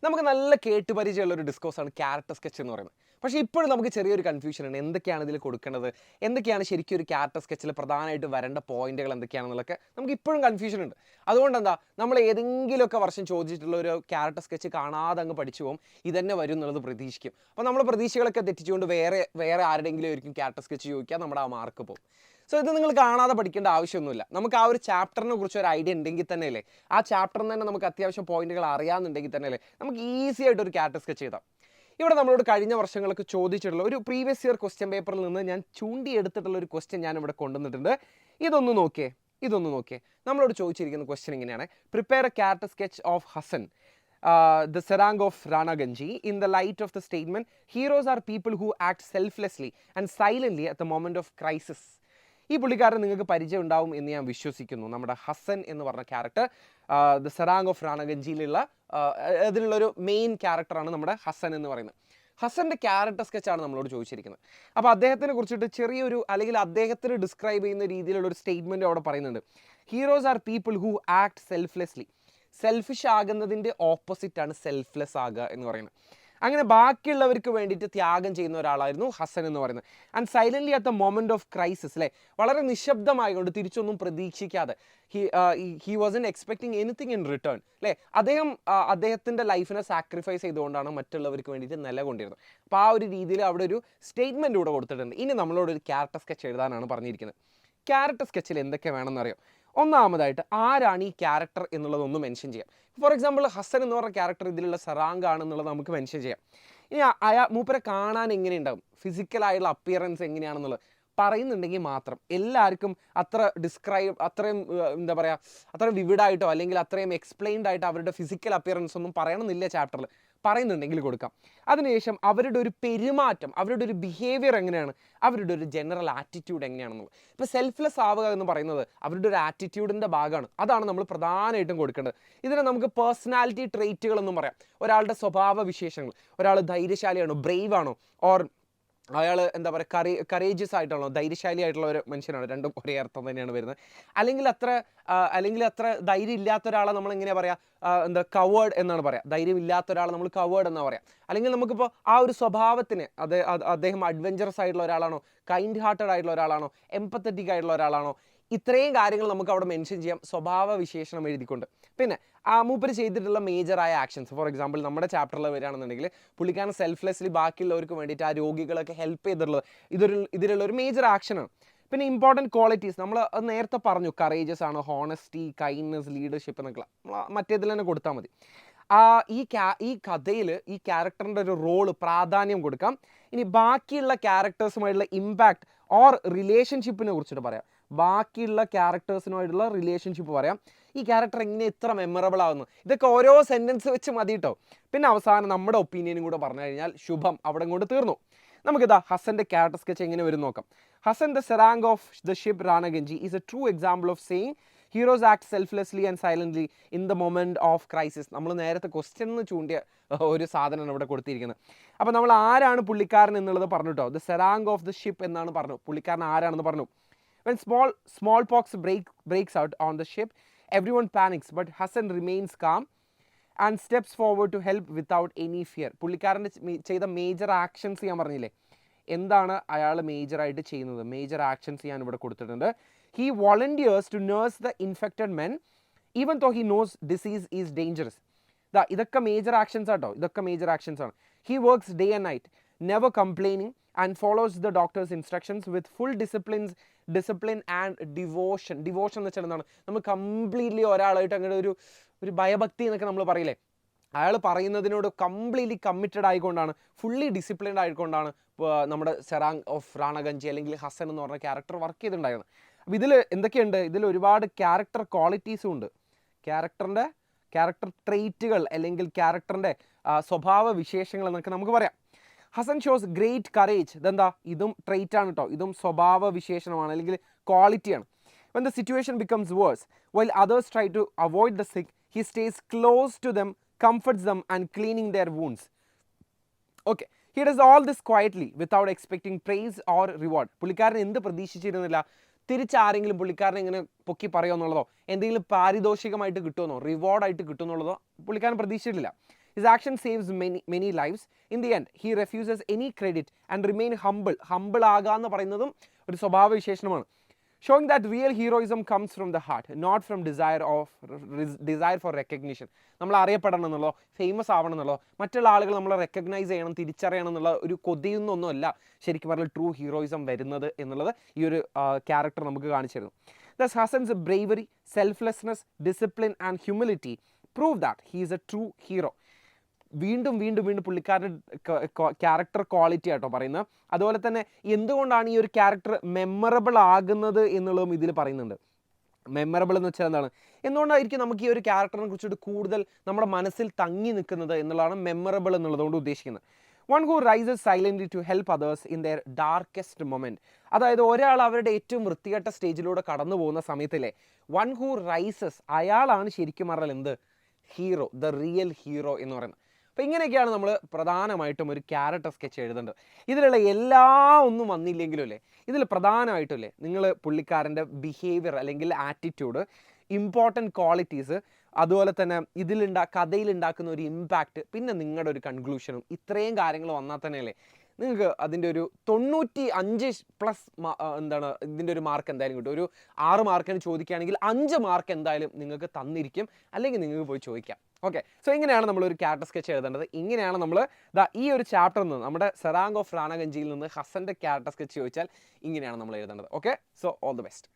നമുക്ക് നല്ല കേട്ടുപരിചയമുള്ള ഒരു ഡിസ്കോസാണ് ക്യാരക്ടർ സ്കെച്ച് എന്ന് പറയുന്നത്. പക്ഷേ ഇപ്പോഴും നമുക്ക് ചെറിയൊരു കൺഫ്യൂഷൻ ഉണ്ട്. എന്തൊക്കെയാണ് ഇതിൽ കൊടുക്കേണ്ടത്, എന്തൊക്കെയാണ് ശരിക്കും ഒരു ക്യാരക്ടർ സ്കെച്ചിൽ പ്രധാനമായിട്ട് വരേണ്ട പോയിന്റുകൾ എന്തൊക്കെയാണെന്നുള്ളതൊക്കെ നമുക്ക് ഇപ്പോഴും കൺഫ്യൂഷൻ ഉണ്ട്. അതുകൊണ്ട് എന്താ, നമ്മൾ ഏതെങ്കിലുമൊക്കെ വർഷം ചോദിച്ചിട്ടുള്ള ഒരു ക്യാരക്ടർ സ്കെച്ച് കാണാതെ അങ്ങ് പഠിച്ചു പോകും, ഇതന്നെ വരും എന്നുള്ളത് പ്രതീക്ഷിക്കും. അപ്പോൾ നമ്മൾ പ്രതീക്ഷകളൊക്കെ തെറ്റിച്ചുകൊണ്ട് വേറെ ആരുടെയെങ്കിലും ആയിരിക്കും ക്യാരക്ടർ സ്കെച്ച് ചോദിക്കുക, നമ്മുടെ ആ മാർക്ക് പോകും. സോ ഇത് നിങ്ങൾ കാണാതെ പഠിക്കേണ്ട ആവശ്യമൊന്നുമില്ല. നമുക്ക് ആ ഒരു ചാപ്റ്ററിനെ കുറിച്ച് ഒരു ഐഡിയ ഉണ്ടെങ്കിൽ തന്നെയല്ലേ, ആ ചാപ്റ്ററിൽ തന്നെ നമുക്ക് അത്യാവശ്യം പോയിന്റുകൾ അറിയാമെന്നുണ്ടെങ്കിൽ തന്നെയല്ലേ നമുക്ക് ഈസി ആയിട്ട് ഒരു ക്യാരക്ടർ സ്കെച്ച് ചെയ്താൽ. ഇവിടെ നമ്മളോട് കഴിഞ്ഞ വർഷങ്ങൾക്ക് ചോദിച്ചിട്ടുള്ള ഒരു പ്രീവിയസ് ഇയർ ക്വസ്റ്റ്യൻ പേപ്പറിൽ നിന്ന് ഞാൻ ചൂണ്ടിയെടുത്തിട്ടുള്ള ഒരു ക്വസ്റ്റ്യൻ ഞാൻ ഇവിടെ കൊണ്ടുവന്നിട്ടുണ്ട്. ഇതൊന്ന് നോക്കിയേ. നമ്മളോട് ചോദിച്ചിരിക്കുന്ന ക്വസ്റ്റ്യൻ ഇങ്ങനെയാണ്: prepare a character sketch of Hasan, the Sarang of Rana Ganji, in the light of the statement, heroes are people who act selflessly and silently at the moment of crisis. ഈ പുള്ളിക്കാരൻ നിങ്ങൾക്ക് പരിചയം ഉണ്ടാവും എന്ന് ഞാൻ വിശ്വസിക്കുന്നു. നമ്മുടെ ഹസൻ എന്ന് പറഞ്ഞ ക്യാരക്ടർ ദ സെറാങ് ഓഫ് റാണഗഞ്ചിയിലുള്ള അതിലുള്ളൊരു മെയിൻ ക്യാരക്ടറാണ് നമ്മുടെ ഹസൻ എന്ന് പറയുന്നത്. ഹസൻ്റെ ക്യാരക്ടർ സ്കെച്ചാണ് നമ്മളോട് ചോദിച്ചിരിക്കുന്നത്. അപ്പോൾ അദ്ദേഹത്തിനെ കുറിച്ചിട്ട് ചെറിയൊരു, അല്ലെങ്കിൽ അദ്ദേഹത്തിന് ഡിസ്ക്രൈബ് ചെയ്യുന്ന രീതിയിലുള്ള ഒരു സ്റ്റേറ്റ്മെൻറ്റ് അവിടെ പറയുന്നുണ്ട്. Heroes are people who act selflessly. Selfish ആകുന്നതിൻ്റെ ഓപ്പോസിറ്റാണ് സെൽഫ്ലെസ് ആകുക എന്ന് പറയുന്നത്. അങ്ങനെ ബാക്കിയുള്ളവർക്ക് വേണ്ടിയിട്ട് ത്യാഗം ചെയ്യുന്ന ഒരാളായിരുന്നു ഹസൻ എന്ന് പറയുന്നത്. And silently at the moment of crisis, അല്ലേ, വളരെ നിശബ്ദമായിക്കൊണ്ട് തിരിച്ചൊന്നും പ്രതീക്ഷിക്കാതെ, he Vasan expecting anything in return, അല്ലേ, അദ്ദേഹത്തിൻ്റെ ലൈഫിനെ സാക്രിഫൈസ് ചെയ്തുകൊണ്ടാണ് മറ്റുള്ളവർക്ക് വേണ്ടിയിട്ട് നിലകൊണ്ടിരുന്നത്. അപ്പോൾ ആ ഒരു രീതിയിൽ അവിടെ ഒരു സ്റ്റേറ്റ്മെൻറ്റ് കൂടെ കൊടുത്തിട്ടുണ്ട്. ഇനി നമ്മളോടൊരു ക്യാരക്ടർ സ്കെച്ച് എഴുതാനാണ് പറഞ്ഞിരിക്കുന്നത്. ക്യാരക്ടർ സ്കെച്ചിൽ എന്തൊക്കെ വേണമെന്നറിയോ? ഒന്നാമതായിട്ട് ആരാണ് ഈ ക്യാരക്ടർ എന്നുള്ളതൊന്ന് മെൻഷൻ ചെയ്യാം. ഫോർ എക്സാമ്പിൾ ഹസൻ എന്ന് പറഞ്ഞ ക്യാരക്ടർ ഇതിലുള്ള സറാങ് ആണെന്നുള്ളത് നമുക്ക് മെൻഷൻ ചെയ്യാം. ഇനി മൂപ്പരെ കാണാൻ എങ്ങനെയുണ്ടാകും, ഫിസിക്കലായിട്ടുള്ള അപ്പിയറൻസ് എങ്ങനെയാണെന്നുള്ളത് പറയുന്നുണ്ടെങ്കിൽ മാത്രം എല്ലാവർക്കും അത്രയും എന്താ പറയുക, അത്രയും വിവിഡായിട്ടോ അല്ലെങ്കിൽ അത്രയും എക്സ്പ്ലെയിൻഡ് ആയിട്ട് അവരുടെ ഫിസിക്കൽ അപ്പിയറൻസ് ഒന്നും പറയണമെന്നില്ല ചാപ്റ്ററിൽ. പറയുന്നുണ്ടെങ്കിൽ കൊടുക്കാം. അതിനുശേഷം അവരുടെ ഒരു പെരുമാറ്റം, അവരുടെ ഒരു ബിഹേവിയർ എങ്ങനെയാണ്, അവരുടെ ഒരു ജനറൽ ആറ്റിറ്റ്യൂഡ് എങ്ങനെയാണെന്നുള്ളത്. ഇപ്പോൾ സെൽഫ്ലെസ് ആവുക എന്ന് പറയുന്നത് അവരുടെ ഒരു ആറ്റിറ്റ്യൂഡിൻ്റെ ഭാഗമാണ്. അതാണ് നമ്മൾ പ്രധാനമായിട്ടും കൊടുക്കേണ്ടത്. ഇതിനെ നമുക്ക് പേഴ്സണാലിറ്റി ട്രെയ്റ്റുകൾ എന്നും പറയാം. ഒരാളുടെ സ്വഭാവ വിശേഷങ്ങൾ. ഒരാൾ ധൈര്യശാലിയാണോ, ബ്രേവ് ആണോ, ഓർ അയാൾ എന്താ പറയുക, കറേജിയസ് ആയിട്ടുള്ളോ, ധൈര്യശാലി ആയിട്ടുള്ള ഒരു മനുഷ്യനാണ്. രണ്ടും ഒരേ അർത്ഥം തന്നെയാണ് വരുന്നത്. അല്ലെങ്കിൽ അത്ര ധൈര്യം ഇല്ലാത്ത ഒരാളെ നമ്മൾ എങ്ങനെയാണ് പറയുക, എന്താ കവേർഡ് എന്നാണ് പറയുക. ധൈര്യം ഇല്ലാത്ത ഒരാളെ നമ്മൾ കവേർഡ് എന്നാണ് പറയാം. അല്ലെങ്കിൽ നമുക്കിപ്പോൾ ആ ഒരു സ്വഭാവത്തിന് അദ്ദേഹം അഡ്വഞ്ചറസ് ആയിട്ടുള്ള ഒരാളാണോ, കൈൻഡ് ഹാർട്ടഡ് ആയിട്ടുള്ള ഒരാളാണോ, എംപത്തറ്റിക് ആയിട്ടുള്ള ഒരാളാണോ, ഇത്രയും കാര്യങ്ങൾ നമുക്ക് അവിടെ മെൻഷൻ ചെയ്യാം സ്വഭാവ വിശേഷണം എഴുതിക്കൊണ്ട്. പിന്നെ മൂപ്പര് ചെയ്തിട്ടുള്ള മേജറായ ആക്ഷൻസ്, ഫോർ എക്സാമ്പിൾ നമ്മുടെ ചാപ്റ്ററിൽ വരികയാണെന്നുണ്ടെങ്കിൽ പുള്ളിക്കാരൻ സെൽഫ്ലെസ്ലി ബാക്കിയുള്ളവർക്ക് വേണ്ടിയിട്ട് ആ രോഗികളൊക്കെ ഹെൽപ്പ് ചെയ്തിട്ടുള്ളത് ഇതിലുള്ള ഒരു മേജർ ആക്ഷനാണ്. പിന്നെ ഇമ്പോർട്ടൻറ്റ് ക്വാളിറ്റീസ് നമ്മൾ നേരത്തെ പറഞ്ഞു, കറേജസ് ആണ്, ഹോണസ്റ്റി, കൈൻഡ്നെസ്, ലീഡർഷിപ്പ് എന്നൊക്കെ മറ്റേതിൽ തന്നെ കൊടുത്താൽ മതി. ഈ കഥയിൽ ഈ ക്യാരക്ടറിൻ്റെ ഒരു റോള് പ്രാധാന്യം കൊടുക്കാം. ഇനി ബാക്കിയുള്ള ക്യാരക്ടേഴ്സുമായിട്ടുള്ള ഇമ്പാക്റ്റ് ഓർ റിലേഷൻഷിപ്പിനെ കുറിച്ചിട്ട് പറയാം. ബാക്കിയുള്ള ക്യാരക്ടേഴ്സിനുമായിട്ടുള്ള റിലേഷൻഷിപ്പ് പറയാം. ഈ ക്യാരക്ടർ എങ്ങനെ ഇത്ര മെമ്മറബിൾ ആവുന്നു, ഇതൊക്കെ ഓരോ സെൻറ്റൻസ് വെച്ച് മതി കേട്ടോ. പിന്നെ അവസാനം നമ്മുടെ ഒപ്പീനിയനും കൂടെ പറഞ്ഞു കഴിഞ്ഞാൽ ശുഭം അവിടെ കൊണ്ട് തീർന്നു. നമുക്കിതാ ഹസൻ്റെ ക്യാരക്ടർ സ്കെച്ച് എങ്ങനെ വരും നോക്കാം. Hasan the serang of the ship Ranaganji is a true example of saying heroes act selflessly and silently in the moment of crisis. നമ്മൾ നേരത്തെ ക്വസ്റ്റ്യൻ എന്ന് ചൂണ്ടിയ ഒരു സാധനമാണ് ഇവിടെ കൊടുത്തിരിക്കുന്നത്. അപ്പോൾ നമ്മൾ ആരാണ് പുള്ളിക്കാരൻ എന്നുള്ളത് പറഞ്ഞു കേട്ടോ. The serang of the ship എന്നാണ് പറഞ്ഞു. പുള്ളിക്കാരൻ ആരാണെന്ന് പറഞ്ഞു. When smallpox breaks out on the ship, everyone panics, but Hassan remains calm and steps forward to help without any fear. പുള്ളിക്കാരൻ്റെ ചെയ്ത മേജർ ആക്ഷൻസ് ഞാൻ പറഞ്ഞില്ലേ, എന്താണ് അയാൾ മേജറായിട്ട് ചെയ്യുന്നത്, മേജർ ആക്ഷൻസ് ഞാൻ ഇവിടെ കൊടുത്തിട്ടുണ്ട്. He volunteers to nurse the infected men even though he knows disease is dangerous. ഇതൊക്കെ മേജർ ആക്ഷൻസ് ആട്ടോ, ഇതൊക്കെ മേജർ ആക്ഷൻസ് ആണ്. He works day and night, never complaining, and follows the doctor's instructions with full discipline and devotion. Devotion എന്ന് വെച്ചാൽ എന്താണ്, നമ്മൾ completely ഒരാളായിട്ട് അങ്ങനെ ഒരു ഭയഭക്തി എന്നൊക്കെ നമ്മൾ പറയില്ലേ, അയാൾ പറയുന്നതിനോട് കംപ്ലീറ്റ്ലി കമ്മിറ്റഡ് ആയിക്കൊണ്ടാണ്, ഫുള്ളി ഡിസിപ്ലിൻഡ് ആയിക്കൊണ്ടാണ് നമ്മുടെ സെറാങ് ഓഫ് റാണഗഞ്ചി അല്ലെങ്കിൽ ഹസൻ എന്ന് പറഞ്ഞ ക്യാരക്ടർ വർക്ക് ചെയ്തിട്ടുണ്ടായിരുന്നത്. അപ്പോൾ ഇതിൽ എന്തൊക്കെയുണ്ട്, ഇതിൽ ഒരുപാട് ക്യാരക്ടർ ക്വാളിറ്റീസും ഉണ്ട്. ക്യാരക്ടർ ട്രെയ്റ്റുകൾ അല്ലെങ്കിൽ ക്യാരക്ടറിൻ്റെ സ്വഭാവ വിശേഷങ്ങൾ എന്നൊക്കെ നമുക്ക് പറയാം. Hasan shows great courage. ഇതെന്താ, ഇതും ട്രെയ്റ്റ് ആണ് കേട്ടോ, ഇതും സ്വഭാവ വിശേഷണമാണ് അല്ലെങ്കിൽ ക്വാളിറ്റിയാണ്. When the situation becomes worse, while others try to avoid the sick, he stays close to them, comforts them and cleaning their wounds. Okay, he does all this quietly without expecting praise or reward. പുള്ളിക്കാരൻ എന്ത് പ്രതീക്ഷിച്ചിരുന്നില്ല, തിരിച്ചാരെങ്കിലും പുള്ളിക്കാരനെ ഇങ്ങനെ പൊക്കി പറയുമെന്നുള്ളതോ എന്തെങ്കിലും പാരിതോഷികമായിട്ട് കിട്ടുമെന്നോ റിവാർഡായിട്ട് കിട്ടുമെന്നുള്ളതോ പുള്ളിക്കാരൻ പ്രതീക്ഷിച്ചിട്ടില്ല. His action saves many lives. In the end, he refuses any credit and remain humble. Humble ആകാന്ന് പറയുന്നതും ഒരു സ്വഭാവ വിശേഷണമാണ്. Showing that real heroism comes from the heart, not from desire for recognition. നമ്മൾ അറിയപ്പെടണം എന്നുള്ളോ ഫേമസ് ആവണം എന്നുള്ളോ മറ്റുള്ള ആളുകൾ നമ്മളെ റെക്കഗ്നൈസ് ചെയ്യണം തിരിച്ചറിയണം എന്നുള്ള ഒരു കൊതിയൊന്നുമല്ല ശരിക്കും പറഞ്ഞാൽ ട്രൂ ഹീറോയിസം വരുന്നത് എന്നുള്ളത് ഈ ഒരു ക്യാരക്ടർ നമുക്ക് കാണിച്ചു തരുന്നു. Thus Hassan's bravery, selflessness, discipline and humility prove that he is a true hero. വീണ്ടും പുള്ളിക്കാരുടെ ക്യാരക്ടർ ക്വാളിറ്റി ആട്ടോ പറയുന്നത്. അതുപോലെ തന്നെ എന്തുകൊണ്ടാണ് ഈ ഒരു ക്യാരക്ടർ മെമ്മറബിൾ ആകുന്നത് എന്നുള്ളതും ഇതിൽ പറയുന്നുണ്ട്. മെമ്മറബിൾ എന്ന് വെച്ചാൽ എന്താണ്, എന്തുകൊണ്ടായിരിക്കും നമുക്ക് ഈ ഒരു ക്യാരക്ടറിനെ കുറിച്ചിട്ട് കൂടുതൽ നമ്മുടെ മനസ്സിൽ തങ്ങി നിൽക്കുന്നത് എന്നുള്ളതാണ് മെമ്മറബിൾ എന്നുള്ളതുകൊണ്ട് ഉദ്ദേശിക്കുന്നത്. One who rises silently to help others in their darkest moment. അതായത് ഒരാൾ അവരുടെ ഏറ്റവും വൃത്തികെട്ട സ്റ്റേജിലൂടെ കടന്നു പോകുന്ന സമയത്തില്ലേ, വൺ ഹു റൈസസ്, അയാളാണ് ശരിക്കും പറഞ്ഞാൽ എന്ത് ഹീറോ, ദ റിയൽ ഹീറോ എന്ന് പറയുന്നത്. അപ്പോൾ ഇങ്ങനെയൊക്കെയാണ് നമ്മൾ പ്രധാനമായിട്ടും ഒരു ക്യാരക്ടർ സ്കെച്ച് എഴുതേണ്ടത്. ഇതിലുള്ള ഒന്നും വന്നില്ലെങ്കിലും അല്ലേ, ഇതിൽ പ്രധാനമായിട്ടും അല്ലേ നിങ്ങൾ പുള്ളിക്കാരൻ്റെ ബിഹേവിയർ അല്ലെങ്കിൽ ആറ്റിറ്റ്യൂഡ്, ഇമ്പോർട്ടൻറ്റ് ക്വാളിറ്റീസ്, അതുപോലെ തന്നെ കഥയിലുണ്ടാക്കുന്ന ഒരു ഇമ്പാക്റ്റ്, പിന്നെ നിങ്ങളുടെ ഒരു കൺക്ലൂഷനും, ഇത്രയും കാര്യങ്ങൾ വന്നാൽ തന്നെയല്ലേ നിങ്ങൾക്ക് അതിൻ്റെ ഒരു 95+ എന്താണ് ഇതിൻ്റെ ഒരു മാർക്ക് എന്തായാലും കിട്ടും. ഒരു 6 മാർക്കിന് ചോദിക്കുകയാണെങ്കിൽ 5 മാർക്ക് എന്തായാലും നിങ്ങൾക്ക് തന്നിരിക്കും, അല്ലെങ്കിൽ നിങ്ങൾക്ക് പോയി ചോദിക്കാം. ഓക്കെ, സോ ഇങ്ങനെയാണ് നമ്മളൊരു ക്യാരക്ടർ സ്കെച്ച് എഴുതേണ്ടത്. ഇങ്ങനെയാണ് നമ്മൾ ഈ ഒരു ചാപ്റ്ററിൽ നിന്ന് നമ്മുടെ സെറാങ് ഓഫ് റാണഗഞ്ചിയിൽ നിന്ന് ഹസൻ്റെ ക്യാരക്ടർ സ്കെച്ച് ചോദിച്ചാൽ ഇങ്ങനെയാണ് നമ്മൾ എഴുതേണ്ടത്. Okay, so all the best.